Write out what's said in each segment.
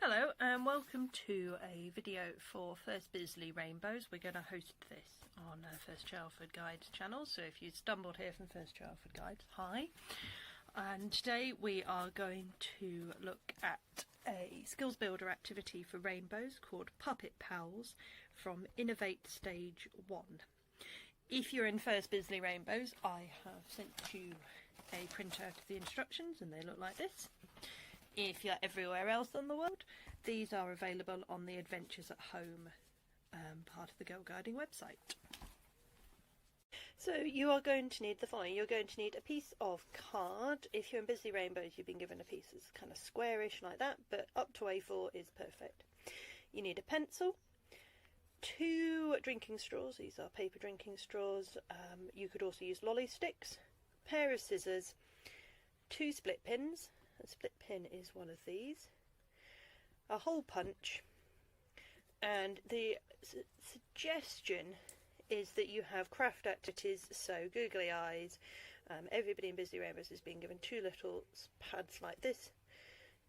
Hello and welcome to a video for First Bisley Rainbows. We're going to host this on First Childhood Guides channel, so if you stumbled here from First Childhood Guides, hi. And today we are going to look at a skills builder activity for rainbows called Puppet Pals from Innovate Stage 1. If you're in First Bisley Rainbows, I have sent you a printout of the instructions and they look like this. If you're everywhere else in the world, these are available on the Adventures at Home part of the Girl Guiding website. So you are going to need the following. You're going to need a piece of card. If you're in Bisley Rainbows, you've been given a piece that's kind of squarish like that, but up to A4 is perfect. You need a pencil, 2 drinking straws. These are paper drinking straws. You could also use lolly sticks, a pair of scissors, 2 split pins. A split pin is one of these, a hole punch, and the suggestion is that you have craft activities, so googly eyes. Everybody in Bisley Rainbows has been given 2 little pads like this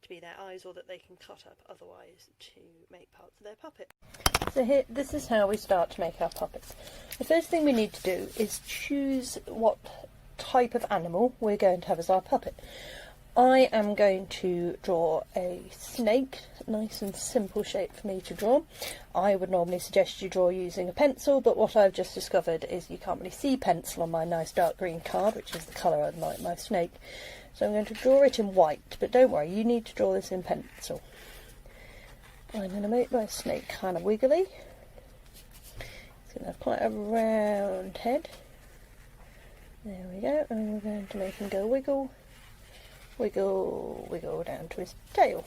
to be their eyes, or that they can cut up otherwise to make parts of their puppet. So here, this is how we start to make our puppets. The first thing we need to do is choose what type of animal we're going to have as our puppet. I am going to draw a snake, nice and simple shape for me to draw. I would normally suggest you draw using a pencil, but what I've just discovered is you can't really see pencil on my nice dark green card, which is the colour I'd like my snake. So I'm going to draw it in white, but don't worry, you need to draw this in pencil. I'm going to make my snake kind of wiggly. It's going to have quite a round head. There we go, and we're going to make him go wiggle. Wiggle, wiggle down to his tail.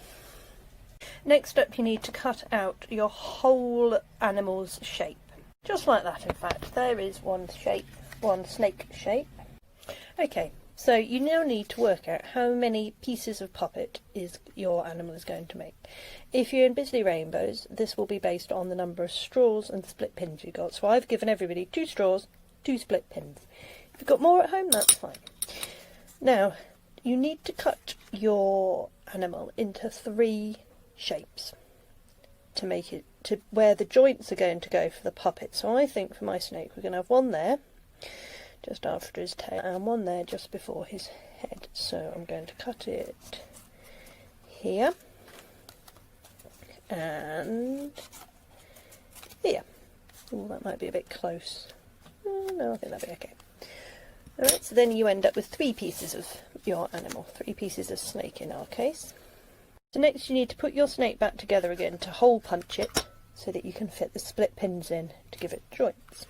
Next up, you need to cut out your whole animal's shape. Just like that, in fact. There is one shape, one snake shape. Okay, so you now need to work out how many pieces of puppet your animal is going to make. If you're in Bisley Rainbows, this will be based on the number of straws and split pins you've got. So I've given everybody 2 straws, 2 split pins. If you've got more at home, that's fine. Now, you need to cut your animal into 3 shapes to make it to where the joints are going to go for the puppet. So I think for my snake we're going to have one there just after his tail and one there just before his head. So I'm going to cut it here and here. Oh, that might be a bit close. No, I think that'll be okay. Alright, so then you end up with 3 pieces of your animal, 3 pieces of snake in our case. So next you need to put your snake back together again to hole punch it so that you can fit the split pins in to give it joints.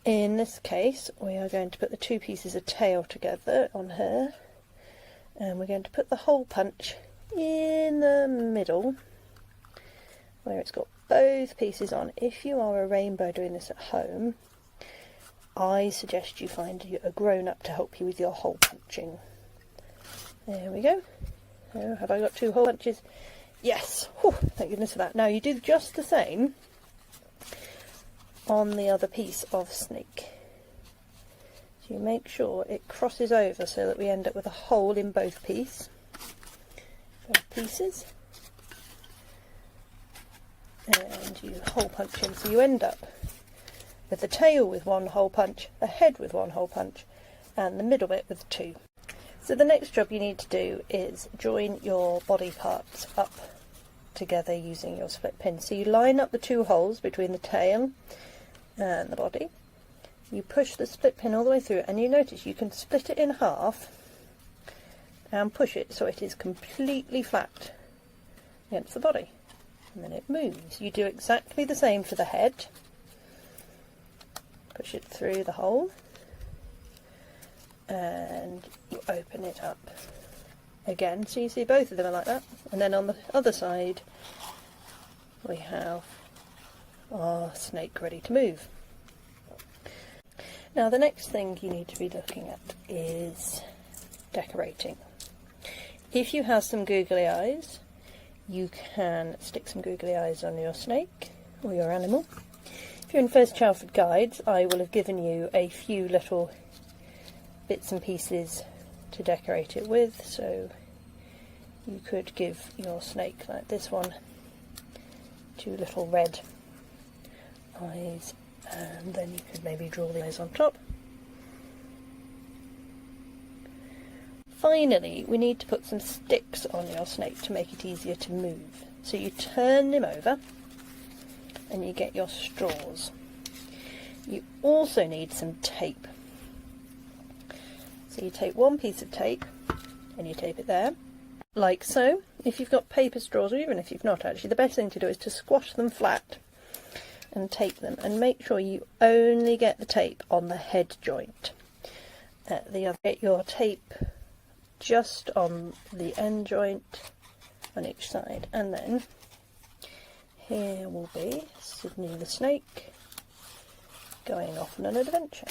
In this case we are going to put the 2 pieces of tail together on her, and we're going to put the hole punch in the middle where it's got both pieces on. If you are a rainbow doing this at home, I suggest you find a grown-up to help you with your hole punching. There we go. Oh, have I got 2 hole punches? Yes. Whew, thank goodness for that. Now you do just the same on the other piece of snake. So you make sure it crosses over so that we end up with a hole in both pieces. And you hole punch him, so you end up with the tail with 1 hole punch, the head with 1 hole punch, and the middle bit with 2. So the next job you need to do is join your body parts up together using your split pin. So you line up the 2 holes between the tail and the body. You push the split pin all the way through, and you notice you can split it in half and push it so it is completely flat against the body. And then it moves. You do exactly the same for the head. Push it through the hole and you open it up again, so you see both of them are like that. And then on the other side we have our snake ready to move. Now the next thing you need to be looking at is decorating. If you have some googly eyes, you can stick some googly eyes on your snake or your animal. If you're in First Childhood Guides, I will have given you a few little bits and pieces to decorate it with, so you could give your snake, like this one, 2 little red eyes, and then you could maybe draw the eyes on top. Finally, we need to put some sticks on your snake to make it easier to move. So you turn him over and you get your straws. You also need some tape. So you take one piece of tape and you tape it there, like so. If you've got paper straws, or even if you've not actually, the best thing to do is to squash them flat and tape them, and make sure you only get the tape on the head joint. Get your tape just on the end joint on each side, and then here will be Sydney the snake going off on an adventure.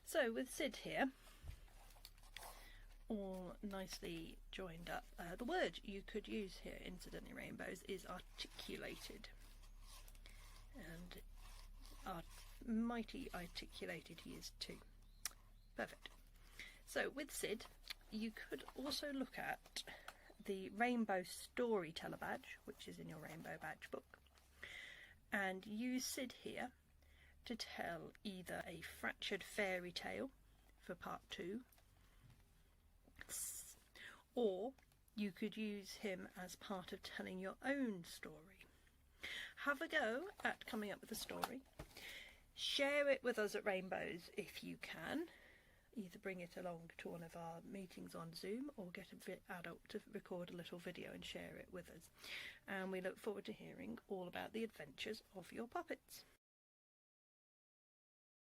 So with Sid here all nicely joined up, the word you could use here, incidentally rainbows, is articulated, and mighty articulated he is too. Perfect. So with Sid you could also look at the rainbow storyteller badge, which is in your rainbow badge book, and use Sid here to tell either a fractured fairy tale for part 2, or you could use him as part of telling your own story. Have a go at coming up with a story. Share it with us at Rainbows if you can. Either bring it along to one of our meetings on Zoom, or get an adult to record a little video and share it with us. And we look forward to hearing all about the adventures of your puppets.